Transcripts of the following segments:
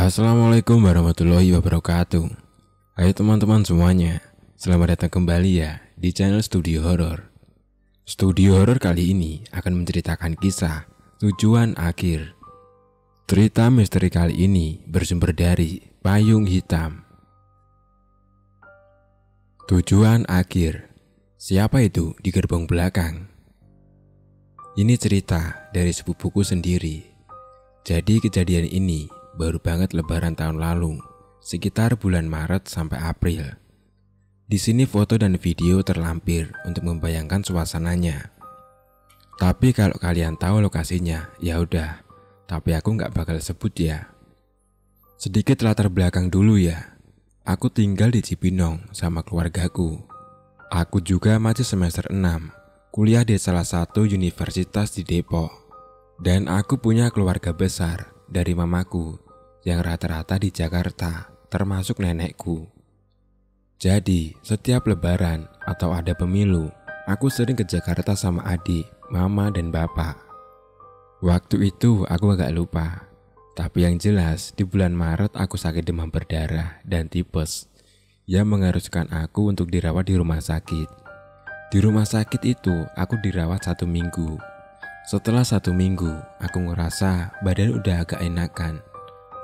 Assalamualaikum warahmatullahi wabarakatuh. Hai teman-teman semuanya, selamat datang kembali ya di channel Studio Horor. Studio Horor kali ini akan menceritakan kisah Tujuan Akhir. Cerita misteri kali ini bersumber dari Payung Hitam. Tujuan Akhir. Siapa itu di gerbong belakang? Ini cerita dari sepupuku sendiri. Jadi kejadian ini baru banget lebaran tahun lalu, sekitar bulan Maret sampai April. Di sini foto dan video terlampir untuk membayangkan suasananya. Tapi kalau kalian tahu lokasinya, ya udah. Tapi aku nggak bakal sebut ya. Sedikit latar belakang dulu ya. Aku tinggal di Cibinong sama keluargaku. Aku juga masih semester 6, kuliah di salah satu universitas di Depok. Dan aku punya keluarga besar dari mamaku yang rata-rata di Jakarta, termasuk nenekku. Jadi, setiap lebaran atau ada pemilu, aku sering ke Jakarta sama adik, mama, dan bapak. Waktu itu aku agak lupa, tapi yang jelas di bulan Maret aku sakit demam berdarah dan tipes yang mengharuskan aku untuk dirawat di rumah sakit. Di rumah sakit itu aku dirawat 1 minggu. Setelah 1 minggu, aku ngerasa badan udah agak enakan,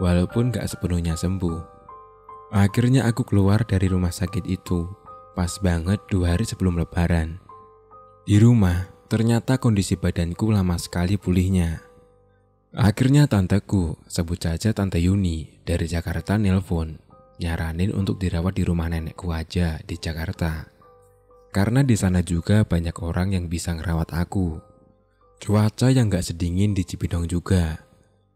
walaupun gak sepenuhnya sembuh. Akhirnya aku keluar dari rumah sakit itu pas banget 2 hari sebelum lebaran. Di rumah, ternyata kondisi badanku lama sekali pulihnya. Akhirnya tanteku, sebut saja Tante Yuni dari Jakarta, nelpon, nyaranin untuk dirawat di rumah nenekku aja di Jakarta. Karena di sana juga banyak orang yang bisa ngerawat aku. Cuaca yang gak sedingin di Cibinong juga.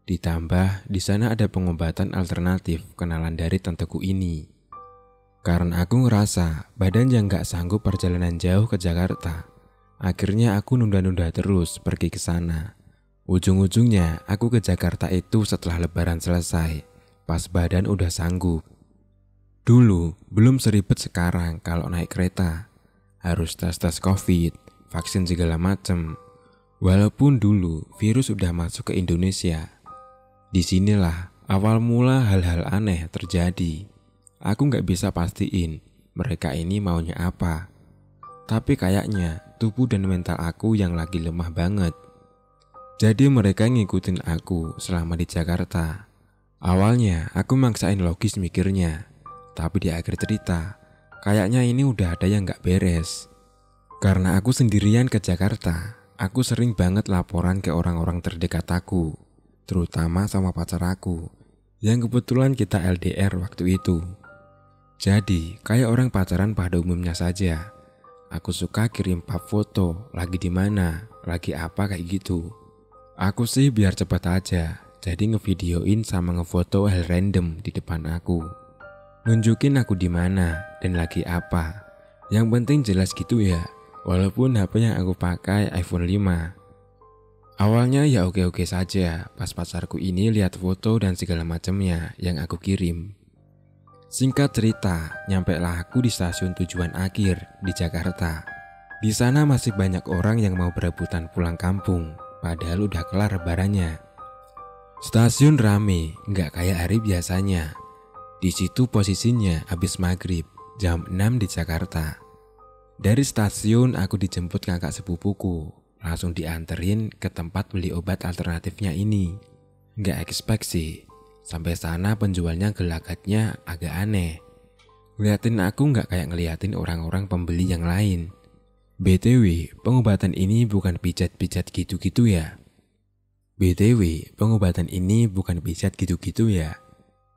Ditambah di sana ada pengobatan alternatif kenalan dari tanteku ini. Karena aku ngerasa badan yang gak sanggup perjalanan jauh ke Jakarta, akhirnya aku nunda-nunda terus pergi ke sana. Ujung-ujungnya aku ke Jakarta itu setelah lebaran selesai, pas badan udah sanggup. Dulu belum seribet sekarang kalau naik kereta, harus tes COVID, vaksin segala macem. Walaupun dulu virus udah masuk ke Indonesia. Disinilah awal mula hal-hal aneh terjadi. Aku gak bisa pastiin mereka ini maunya apa. Tapi kayaknya tubuh dan mental aku yang lagi lemah banget. Jadi mereka ngikutin aku selama di Jakarta. Awalnya aku maksain logis mikirnya. Tapi di akhir cerita, kayaknya ini udah ada yang gak beres. Karena aku sendirian ke Jakarta, aku sering banget laporan ke orang-orang terdekat aku, terutama sama pacar aku, yang kebetulan kita LDR waktu itu. Jadi, kayak orang pacaran pada umumnya saja. Aku suka kirim pap foto, lagi di mana, lagi apa kayak gitu. Aku sih biar cepat aja, jadi ngevideoin sama ngefoto hal random di depan aku. Nunjukin aku di mana dan lagi apa. Yang penting jelas gitu ya, walaupun HP yang aku pakai iPhone 5. Awalnya ya oke-oke saja pas pacarku ini lihat foto dan segala macamnya yang aku kirim. Singkat cerita, nyampailah aku di stasiun tujuan akhir di Jakarta. Di sana masih banyak orang yang mau berebutan pulang kampung, padahal udah kelar lebarannya. Stasiun rame, nggak kayak hari biasanya. Di situ posisinya habis maghrib, jam 6 di Jakarta. Dari stasiun aku dijemput kakak sepupuku. Langsung dianterin ke tempat beli obat alternatifnya ini. Nggak expect sih. Sampai sana penjualnya gelagatnya agak aneh. Ngeliatin aku nggak kayak ngeliatin orang-orang pembeli yang lain. BTW, pengobatan ini bukan pijat-pijat gitu-gitu ya. BTW, pengobatan ini bukan pijat gitu-gitu ya.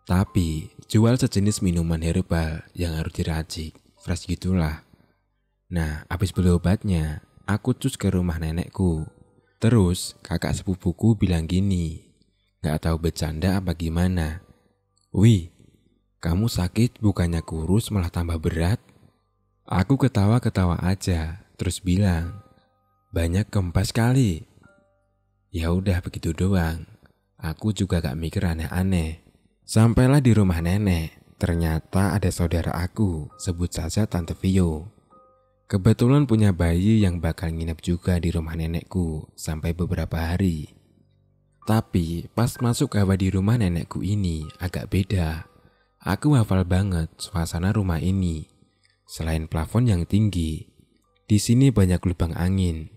Tapi, jual sejenis minuman herbal yang harus diracik. Fresh gitulah. Nah, habis beli obatnya, aku cus ke rumah nenekku. Terus kakak sepupuku bilang gini, gak tahu bercanda apa gimana. Wih, kamu sakit bukannya kurus malah tambah berat? Aku ketawa-ketawa aja, terus bilang, banyak kempes kali. Ya udah begitu doang. Aku juga gak mikir aneh-aneh. Sampailah di rumah nenek, ternyata ada saudara aku, sebut saja Tante Vio. Kebetulan punya bayi yang bakal nginep juga di rumah nenekku sampai beberapa hari. Tapi pas masuk gawah di rumah nenekku ini agak beda. Aku hafal banget suasana rumah ini. Selain plafon yang tinggi, di sini banyak lubang angin.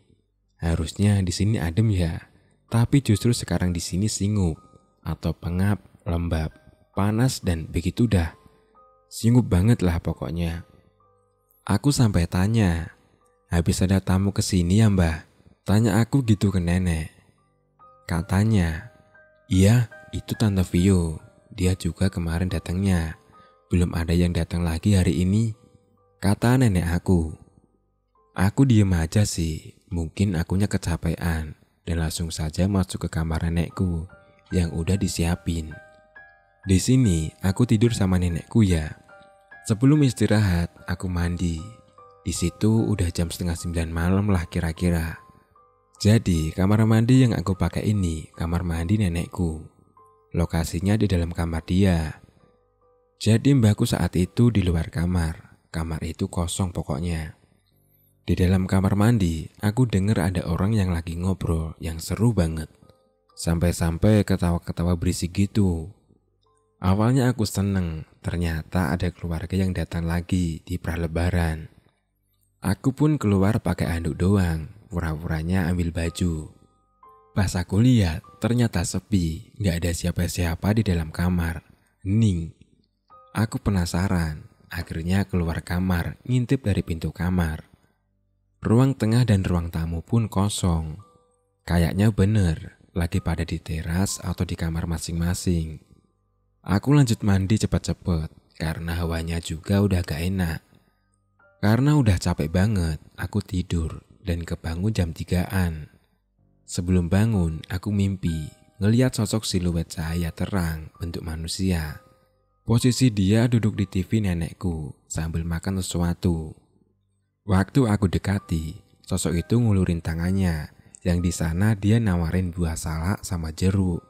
Harusnya di sini adem ya, tapi justru sekarang di sini singup atau pengap, lembab, panas dan begitu dah. Singup banget lah pokoknya. Aku sampai tanya, habis ada tamu kesini ya mbah? Tanya aku gitu ke nenek. Katanya, iya itu Tante Vio, dia juga kemarin datangnya. Belum ada yang datang lagi hari ini, kata nenek aku. Aku diem aja sih, mungkin akunya kecapean dan langsung saja masuk ke kamar nenekku yang udah disiapin. Di sini aku tidur sama nenekku ya. Sebelum istirahat aku mandi. Di situ udah jam 8:30 malam lah kira-kira. Jadi kamar mandi yang aku pakai ini kamar mandi nenekku. Lokasinya di dalam kamar dia. Jadi mbahku saat itu di luar kamar. Kamar itu kosong pokoknya. Di dalam kamar mandi aku dengar ada orang yang lagi ngobrol yang seru banget. Sampai-sampai ketawa-ketawa berisik gitu. Awalnya aku seneng, ternyata ada keluarga yang datang lagi di pralebaran. Aku pun keluar pakai handuk doang, pura-puranya ambil baju. Pas aku lihat, ternyata sepi, gak ada siapa-siapa di dalam kamar. Hening. Aku penasaran, akhirnya keluar kamar, ngintip dari pintu kamar. Ruang tengah dan ruang tamu pun kosong. Kayaknya bener, lagi pada di teras atau di kamar masing-masing. Aku lanjut mandi cepet-cepet karena hawanya juga udah gak enak. Karena udah capek banget, aku tidur dan kebangun jam 3-an. Sebelum bangun, aku mimpi ngeliat sosok siluet cahaya terang bentuk manusia. Posisi dia duduk di TV nenekku sambil makan sesuatu. Waktu aku dekati, sosok itu ngulurin tangannya, yang di sana dia nawarin buah salak sama jeruk.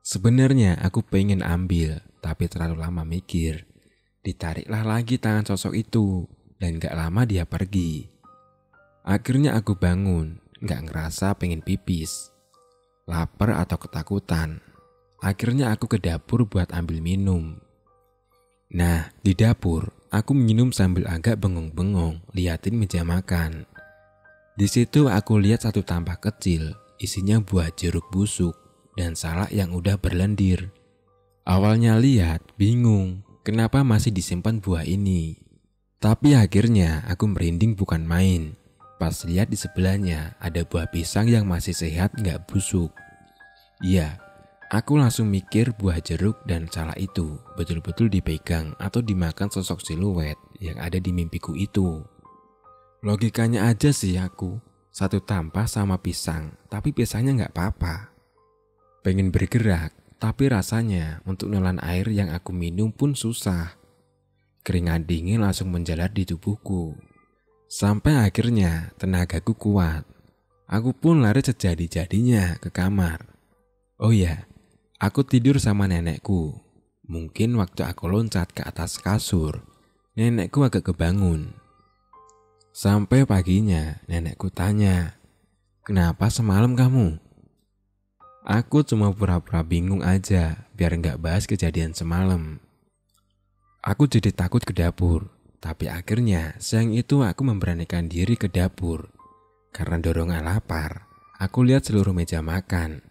Sebenarnya aku pengen ambil, tapi terlalu lama mikir. Ditariklah lagi tangan sosok itu, dan gak lama dia pergi. Akhirnya aku bangun, gak ngerasa pengen pipis, lapar atau ketakutan. Akhirnya aku ke dapur buat ambil minum. Nah, di dapur, aku minum sambil agak bengong-bengong liatin meja makan. Di situ aku lihat satu tampah kecil, isinya buah jeruk busuk dan salak yang udah berlendir. Awalnya lihat, bingung, kenapa masih disimpan buah ini. Tapi akhirnya aku merinding bukan main. Pas lihat di sebelahnya ada buah pisang yang masih sehat gak busuk. Iya, aku langsung mikir buah jeruk dan salak itu betul-betul dipegang atau dimakan sosok siluet yang ada di mimpiku itu. Logikanya aja sih aku, satu tampah sama pisang, tapi pisangnya gak apa-apa. Pengen bergerak, tapi rasanya untuk nelan air yang aku minum pun susah. Keringat dingin langsung menjalar di tubuhku. Sampai akhirnya tenagaku kuat. Aku pun lari sejadi-jadinya ke kamar. Oh ya, aku tidur sama nenekku. Mungkin waktu aku loncat ke atas kasur, nenekku agak kebangun. Sampai paginya nenekku tanya, "Kenapa semalam kamu?" Aku cuma pura-pura bingung aja biar gak bahas kejadian semalam. Aku jadi takut ke dapur, tapi akhirnya siang itu aku memberanikan diri ke dapur. Karena dorongan lapar, aku lihat seluruh meja makan.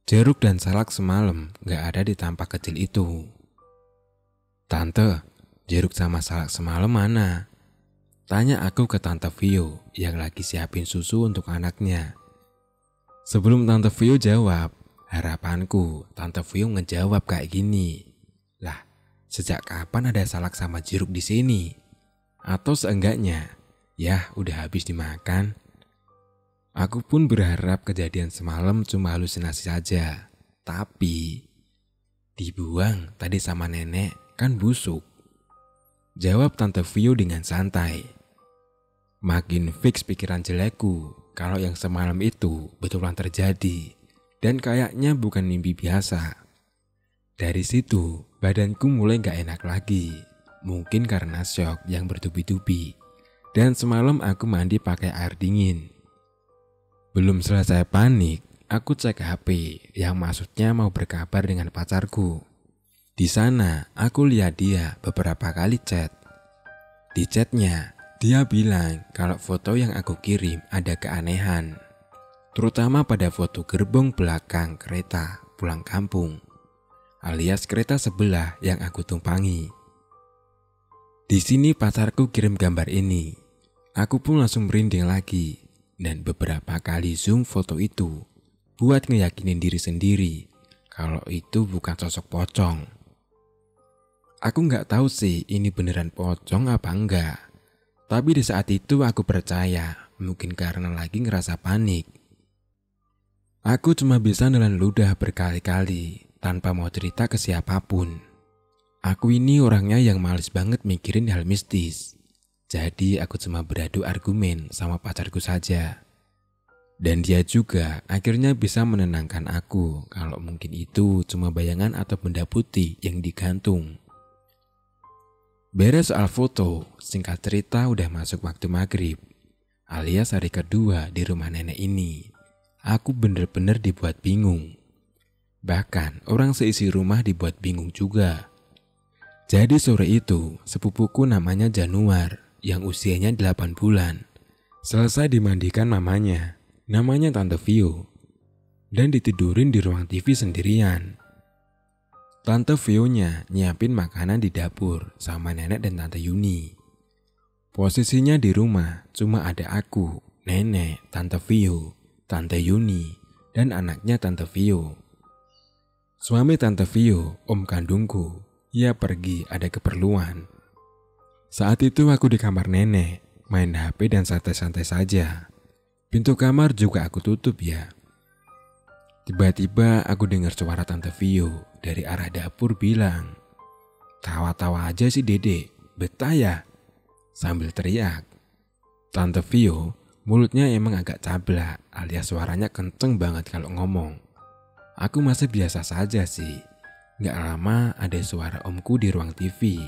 Jeruk dan salak semalam gak ada di tampah kecil itu. "Tante, jeruk sama salak semalam mana?" Tanya aku ke Tante Vio yang lagi siapin susu untuk anaknya. Sebelum Tante Vio jawab, harapanku Tante Vio ngejawab kayak gini. "Lah, sejak kapan ada salak sama jeruk di sini?" Atau seenggaknya, ya udah habis dimakan. Aku pun berharap kejadian semalam cuma halusinasi saja. Tapi dibuang tadi sama nenek kan busuk. Jawab Tante Vio dengan santai. Makin fix pikiran jelekku kalau yang semalam itu betulan terjadi dan kayaknya bukan mimpi biasa. Dari situ badanku mulai gak enak lagi. Mungkin karena syok yang bertubi-tubi. Dan semalam aku mandi pakai air dingin. Belum selesai panik, aku cek HP yang maksudnya mau berkabar dengan pacarku. Di sana aku lihat dia beberapa kali chat. Di chatnya dia bilang kalau foto yang aku kirim ada keanehan, terutama pada foto gerbong belakang kereta pulang kampung, alias kereta sebelah yang aku tumpangi. Di sini pacarku kirim gambar ini. Aku pun langsung merinding lagi dan beberapa kali zoom foto itu buat ngeyakinin diri sendiri kalau itu bukan sosok pocong. Aku nggak tahu sih ini beneran pocong apa enggak. Tapi di saat itu aku percaya, mungkin karena lagi ngerasa panik. Aku cuma bisa nelan ludah berkali-kali tanpa mau cerita ke siapapun. Aku ini orangnya yang males banget mikirin hal mistis. Jadi aku cuma beradu argumen sama pacarku saja. Dan dia juga akhirnya bisa menenangkan aku kalau mungkin itu cuma bayangan atau benda putih yang digantung. Beres soal foto, singkat cerita udah masuk waktu maghrib, alias hari kedua di rumah nenek ini. Aku bener-bener dibuat bingung. Bahkan orang seisi rumah dibuat bingung juga. Jadi sore itu, sepupuku namanya Januar yang usianya 8 bulan. Selesai dimandikan mamanya, namanya Tante Vio, dan ditidurin di ruang TV sendirian. Tante Vio-nya nyiapin makanan di dapur sama nenek dan Tante Yuni. Posisinya di rumah cuma ada aku, nenek, Tante Vio, Tante Yuni, dan anaknya Tante Vio. Suami Tante Vio, om kandungku, ia pergi ada keperluan. Saat itu aku di kamar nenek, main HP dan santai-santai saja. Pintu kamar juga aku tutup ya. Tiba-tiba aku dengar suara Tante Vio dari arah dapur bilang, "Tawa-tawa aja sih Dede, betah ya?" Sambil teriak. Tante Vio mulutnya emang agak cablak alias suaranya kenceng banget kalau ngomong. Aku masih biasa saja sih. Gak lama ada suara omku di ruang TV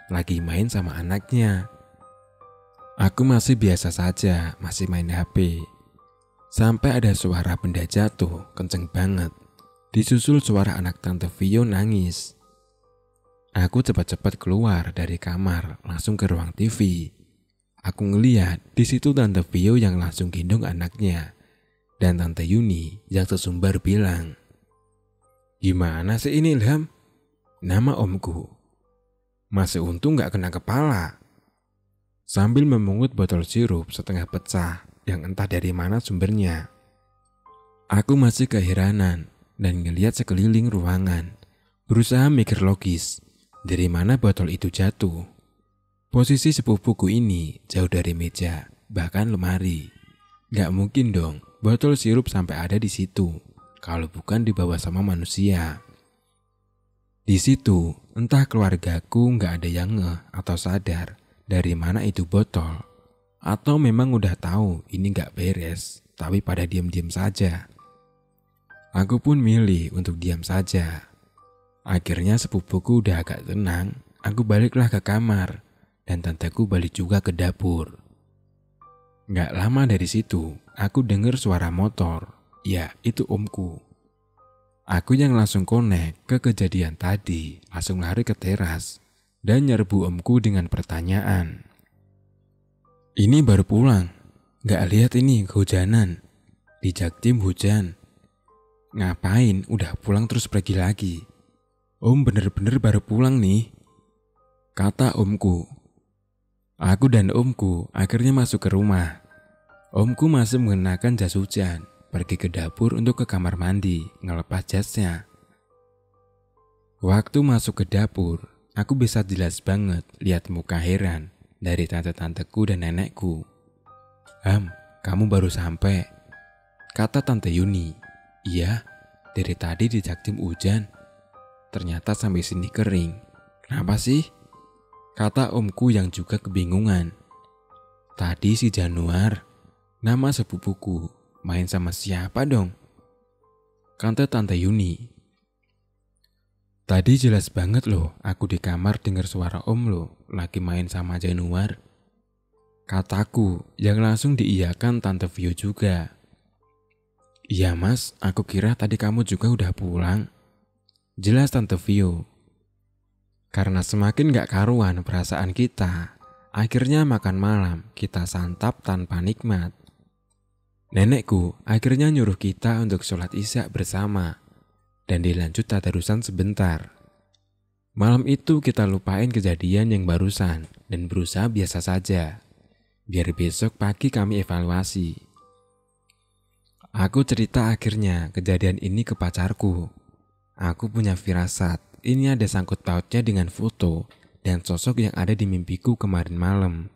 lagi main sama anaknya. Aku masih biasa saja, masih main HP. Sampai ada suara benda jatuh, kenceng banget. Disusul suara anak Tante Vio nangis. Aku cepat-cepat keluar dari kamar, langsung ke ruang TV. Aku ngeliat di situ Tante Vio yang langsung gendong anaknya. Dan Tante Yuni yang sesumbar bilang, "Gimana sih ini Ilham?" Nama omku. "Masih untung gak kena kepala." Sambil memungut botol sirup setengah pecah yang entah dari mana sumbernya. Aku masih keheranan dan ngeliat sekeliling ruangan, berusaha mikir logis dari mana botol itu jatuh. Posisi sepupuku ini jauh dari meja, bahkan lemari. Gak mungkin dong botol sirup sampai ada di situ kalau bukan dibawa sama manusia. Di situ entah keluargaku gak ada yang ngeh atau sadar dari mana itu botol. Atau memang udah tahu ini gak beres, tapi pada diam-diam saja. Aku pun milih untuk diam saja. Akhirnya sepupuku udah agak tenang, aku baliklah ke kamar, dan tanteku balik juga ke dapur. Gak lama dari situ, aku dengar suara motor. Ya, itu omku. Aku yang langsung connect ke kejadian tadi, langsung lari ke teras, dan nyerbu omku dengan pertanyaan. "Ini baru pulang, gak lihat ini kehujanan, di Jaktim hujan. Ngapain udah pulang terus pergi lagi? Om bener-bener baru pulang nih," kata omku. Aku dan omku akhirnya masuk ke rumah. Omku masih mengenakan jas hujan, pergi ke dapur untuk ke kamar mandi, ngelepas jasnya. Waktu masuk ke dapur, aku bisa jelas banget lihat muka heran dari tante-tanteku dan nenekku. "Ham, kamu baru sampai," kata Tante Yuni. "Iya, dari tadi di Jaktim hujan. Ternyata sampai sini kering. Kenapa sih?" kata omku yang juga kebingungan. "Tadi si Januar, nama sepupuku, main sama siapa dong?" kata Tante Yuni. "Tadi jelas banget loh aku di kamar dengar suara om lo lagi main sama Januar," kataku yang langsung diiyakan Tante Vio juga. Iya mas, aku kira tadi kamu juga udah pulang. Jelas Tante Vio. Karena semakin gak karuan perasaan kita, akhirnya makan malam kita santap tanpa nikmat. Nenekku akhirnya nyuruh kita untuk sholat isya bersama dan dilanjut tadarusan sebentar. Malam itu kita lupain kejadian yang barusan dan berusaha biasa saja, biar besok pagi kami evaluasi. Aku cerita akhirnya kejadian ini ke pacarku. Aku punya firasat, ini ada sangkut pautnya dengan foto dan sosok yang ada di mimpiku kemarin malam.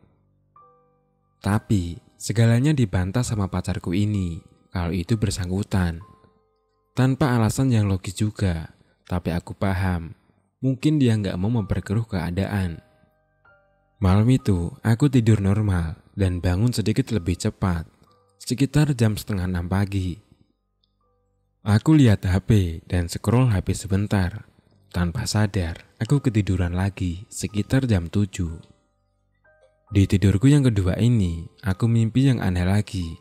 Tapi segalanya dibantah sama pacarku ini kalau itu bersangkutan. Tanpa alasan yang logis juga, tapi aku paham. Mungkin dia nggak mau memperkeruh keadaan. Malam itu aku tidur normal dan bangun sedikit lebih cepat, sekitar jam 5:30 pagi. Aku lihat HP dan scroll HP sebentar. Tanpa sadar, aku ketiduran lagi sekitar jam 7. Di tidurku yang kedua ini, aku mimpi yang aneh lagi.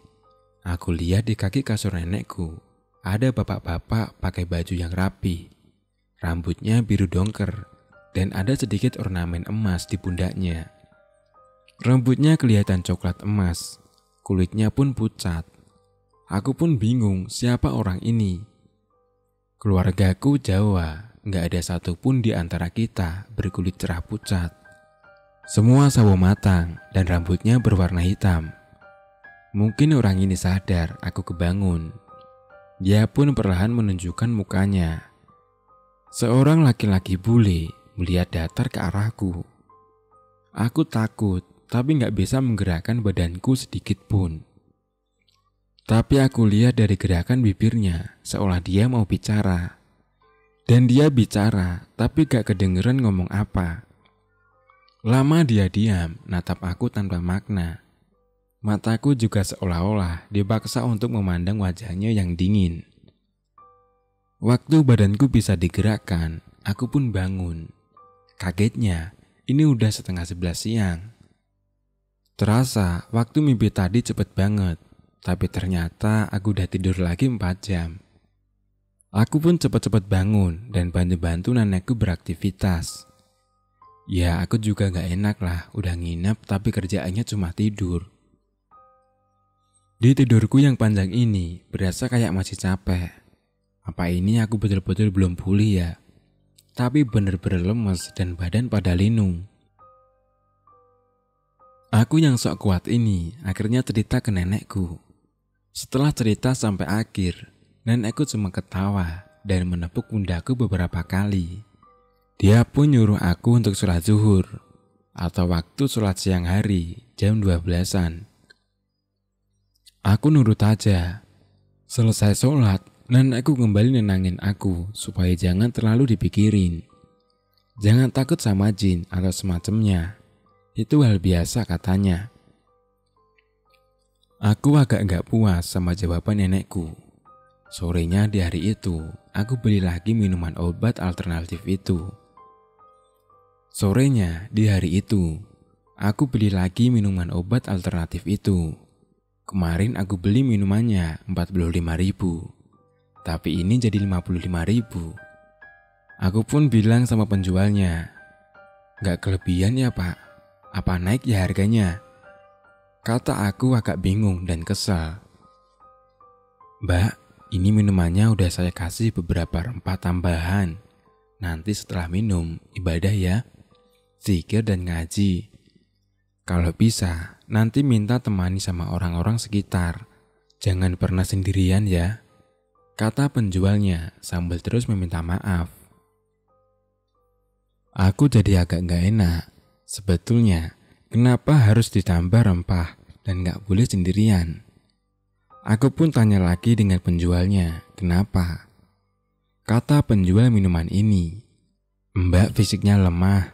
Aku lihat di kaki kasur nenekku, ada bapak-bapak pakai baju yang rapi. Rambutnya biru dongker dan ada sedikit ornamen emas di pundaknya. Rambutnya kelihatan coklat emas, kulitnya pun pucat. Aku pun bingung siapa orang ini. Keluargaku Jawa, nggak ada satupun di antara kita berkulit cerah pucat. Semua sawo matang dan rambutnya berwarna hitam. Mungkin orang ini sadar aku kebangun. Dia pun perlahan menunjukkan mukanya. Seorang laki-laki bule melihat datar ke arahku. Aku takut, tapi nggak bisa menggerakkan badanku sedikit pun. Tapi aku lihat dari gerakan bibirnya, seolah dia mau bicara. Dan dia bicara, tapi gak kedengeran ngomong apa. Lama dia diam, natap aku tanpa makna. Mataku juga seolah-olah dipaksa untuk memandang wajahnya yang dingin. Waktu badanku bisa digerakkan, aku pun bangun. Kagetnya, ini udah 10:30 siang. Terasa waktu mimpi tadi cepet banget. Tapi ternyata aku udah tidur lagi 4 jam. Aku pun cepat-cepat bangun dan bantu-bantu nenekku beraktivitas. Ya aku juga gak enak lah, udah nginep tapi kerjaannya cuma tidur. Di tidurku yang panjang ini berasa kayak masih capek. Apa ini aku betul-betul belum pulih ya? Tapi bener-bener lemes dan badan pada linung. Aku yang sok kuat ini akhirnya cerita ke nenekku. Setelah cerita sampai akhir, nenekku cuma ketawa dan menepuk pundakku beberapa kali. Dia pun nyuruh aku untuk sholat zuhur atau waktu sholat siang hari jam 12-an. Aku nurut aja. Selesai sholat, nenekku kembali nenangin aku supaya jangan terlalu dipikirin. Jangan takut sama jin atau semacamnya. Itu hal biasa katanya. Aku agak gak puas sama jawaban nenekku. Sorenya di hari itu, aku beli lagi minuman obat alternatif itu. Sorenya di hari itu, aku beli lagi minuman obat alternatif itu. Kemarin aku beli minumannya 45.000, tapi ini jadi 55.000. Aku pun bilang sama penjualnya, gak kelebihan ya pak? Apa naik ya harganya? Kata aku agak bingung dan kesal. Mbak, ini minumannya udah saya kasih beberapa rempah tambahan. Nanti setelah minum, ibadah ya. Zikir dan ngaji. Kalau bisa, nanti minta temani sama orang-orang sekitar. Jangan pernah sendirian ya. Kata penjualnya sambil terus meminta maaf. Aku jadi agak gak enak. Sebetulnya, kenapa harus ditambah rempah dan gak boleh sendirian? Aku pun tanya lagi dengan penjualnya, kenapa? Kata penjual minuman ini, Mbak fisiknya lemah,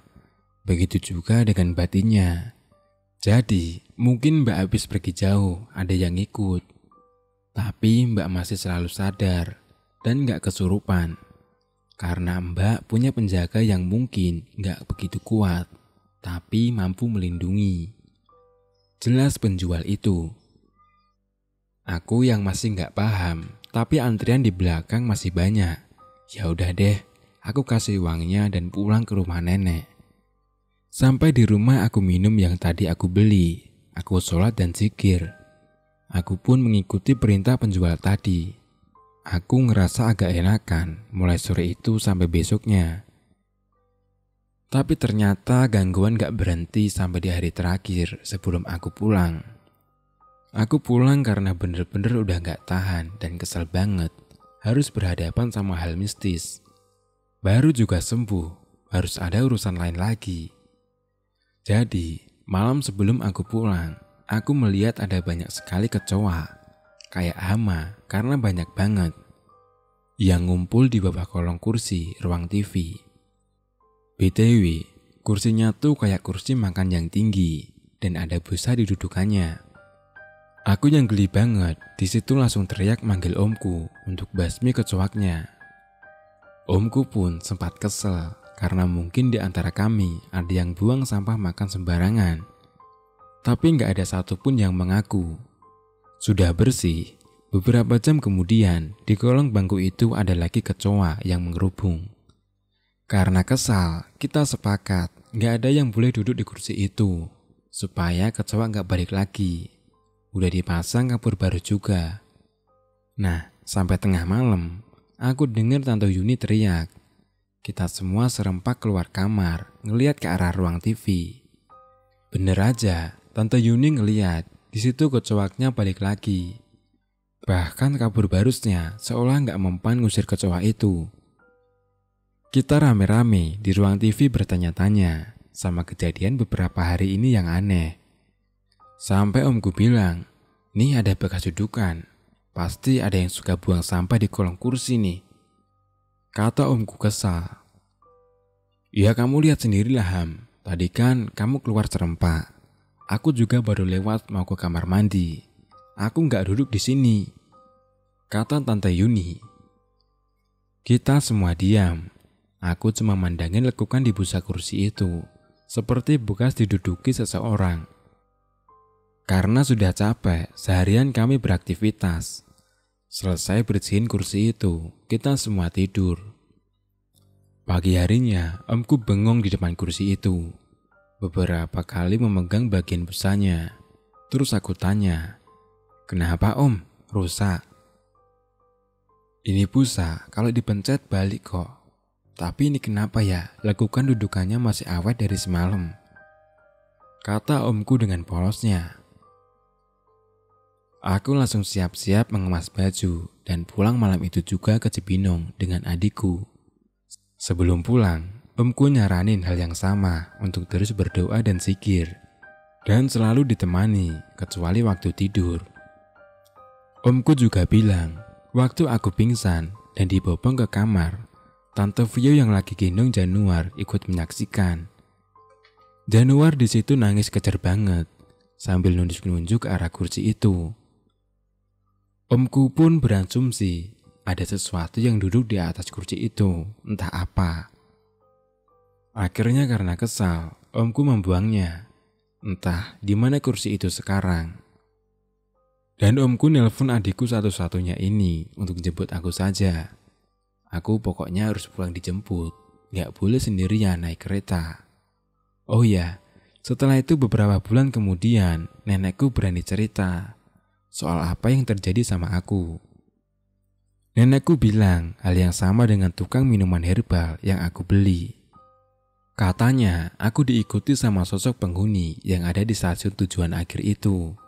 begitu juga dengan batinnya. Jadi, mungkin Mbak habis pergi jauh, ada yang ikut. Tapi Mbak masih selalu sadar dan gak kesurupan. Karena Mbak punya penjaga yang mungkin gak begitu kuat, tapi mampu melindungi. Jelas penjual itu. Aku yang masih gak paham, tapi antrian di belakang masih banyak. Ya udah deh, aku kasih uangnya dan pulang ke rumah nenek. Sampai di rumah aku minum yang tadi aku beli. Aku sholat dan zikir. Aku pun mengikuti perintah penjual tadi. Aku ngerasa agak enakan mulai sore itu sampai besoknya. Tapi ternyata gangguan gak berhenti sampai di hari terakhir sebelum aku pulang. Aku pulang karena bener-bener udah gak tahan dan kesel banget harus berhadapan sama hal mistis. Baru juga sembuh, harus ada urusan lain lagi. Jadi, malam sebelum aku pulang, aku melihat ada banyak sekali kecoa, kayak hama karena banyak banget, yang ngumpul di bawah kolong kursi ruang TV. BTW, kursinya tuh kayak kursi makan yang tinggi dan ada busa di dudukannya. Aku yang geli banget, disitu langsung teriak manggil omku untuk basmi kecoaknya. Omku pun sempat kesel karena mungkin di antara kami ada yang buang sampah makan sembarangan. Tapi gak ada satupun yang mengaku. Sudah bersih, beberapa jam kemudian di kolong bangku itu ada lagi kecoa yang mengerubung. Karena kesal, kita sepakat gak ada yang boleh duduk di kursi itu, supaya kecoa gak balik lagi. Udah dipasang kapur baru juga. Nah, sampai tengah malam, aku dengar Tante Yuni teriak. Kita semua serempak keluar kamar, ngeliat ke arah ruang TV. Bener aja, Tante Yuni ngeliat, di situ kecoaknya balik lagi. Bahkan kabur barusnya seolah gak mempan ngusir kecoa itu. Kita rame-rame di ruang TV bertanya-tanya sama kejadian beberapa hari ini yang aneh. Sampai omku bilang, nih ada bekas dudukan, pasti ada yang suka buang sampah di kolong kursi nih. Kata omku kesal. Ya kamu lihat sendirilah Ham, tadi kan kamu keluar serempak. Aku juga baru lewat mau ke kamar mandi. Aku gak duduk di sini. Kata Tante Yuni. Kita semua diam. Aku cuma mandangin lekukan di busa kursi itu, seperti bekas diduduki seseorang. Karena sudah capek, seharian kami beraktivitas. Selesai bersihin kursi itu, kita semua tidur. Pagi harinya, omku bengong di depan kursi itu. Beberapa kali memegang bagian busanya. Terus aku tanya, kenapa om? Rusak? Ini busa, kalau dipencet balik kok. Tapi ini kenapa ya? Lekukan dudukannya masih awet dari semalam. Kata omku dengan polosnya. Aku langsung siap-siap mengemas baju dan pulang malam itu juga ke Cibinong dengan adikku. Sebelum pulang, omku nyaranin hal yang sama untuk terus berdoa dan zikir. Dan selalu ditemani, kecuali waktu tidur. Omku juga bilang, waktu aku pingsan dan dibopong ke kamar, Tante Vio yang lagi gendong Januar ikut menyaksikan. Januar di situ nangis kejer banget, sambil nunjuk-nunjuk ke arah kursi itu. Omku pun berasumsi ada sesuatu yang duduk di atas kursi itu, entah apa. Akhirnya karena kesal, omku membuangnya. Entah di mana kursi itu sekarang. Dan omku nelpon adikku satu-satunya ini untuk jemput aku saja. Aku pokoknya harus pulang dijemput, gak boleh sendirian naik kereta. Oh ya, setelah itu beberapa bulan kemudian nenekku berani cerita soal apa yang terjadi sama aku. Nenekku bilang hal yang sama dengan tukang minuman herbal yang aku beli. Katanya aku diikuti sama sosok penghuni yang ada di stasiun tujuan akhir itu.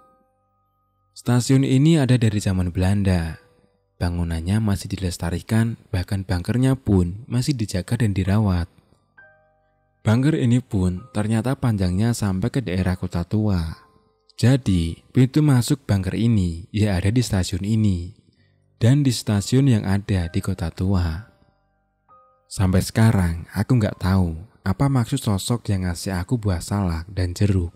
Stasiun ini ada dari zaman Belanda. Bangunannya masih dilestarikan, bahkan bunkernya pun masih dijaga dan dirawat. Bunker ini pun ternyata panjangnya sampai ke daerah Kota Tua. Jadi, pintu masuk bunker ini ya ada di stasiun ini dan di stasiun yang ada di Kota Tua. Sampai sekarang aku nggak tahu apa maksud sosok yang ngasih aku buah salak dan jeruk.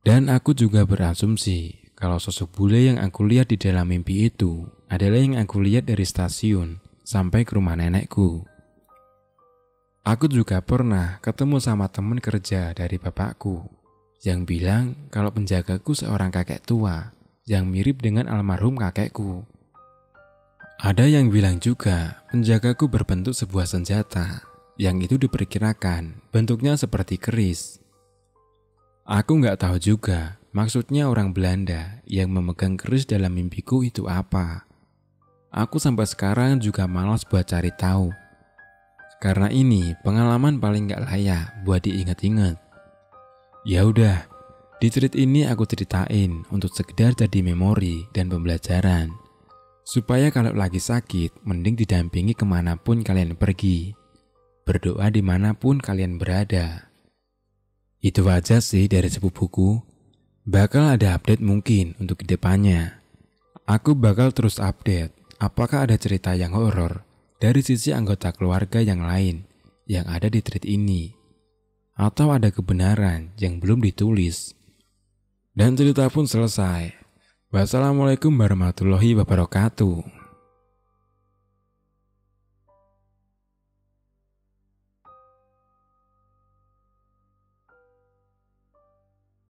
Dan aku juga berasumsi kalau sosok bule yang aku lihat di dalam mimpi itu adalah yang aku lihat dari stasiun sampai ke rumah nenekku. Aku juga pernah ketemu sama teman kerja dari bapakku yang bilang kalau penjagaku seorang kakek tua yang mirip dengan almarhum kakekku. Ada yang bilang juga penjagaku berbentuk sebuah senjata, yang itu diperkirakan bentuknya seperti keris. Aku nggak tahu juga maksudnya orang Belanda yang memegang keris dalam mimpiku itu apa. Aku sampai sekarang juga malas buat cari tahu. Karena ini pengalaman paling nggak layak buat diingat-ingat. Ya udah, di cerita ini aku ceritain untuk sekedar jadi memori dan pembelajaran. Supaya kalau lagi sakit, mending didampingi kemanapun kalian pergi. Berdoa dimanapun kalian berada. Itu aja sih dari sepupuku. Bakal ada update mungkin untuk kedepannya. Aku bakal terus update apakah ada cerita yang horor dari sisi anggota keluarga yang lain yang ada di thread ini. Atau ada kebenaran yang belum ditulis. Dan cerita pun selesai. Wassalamualaikum warahmatullahi wabarakatuh.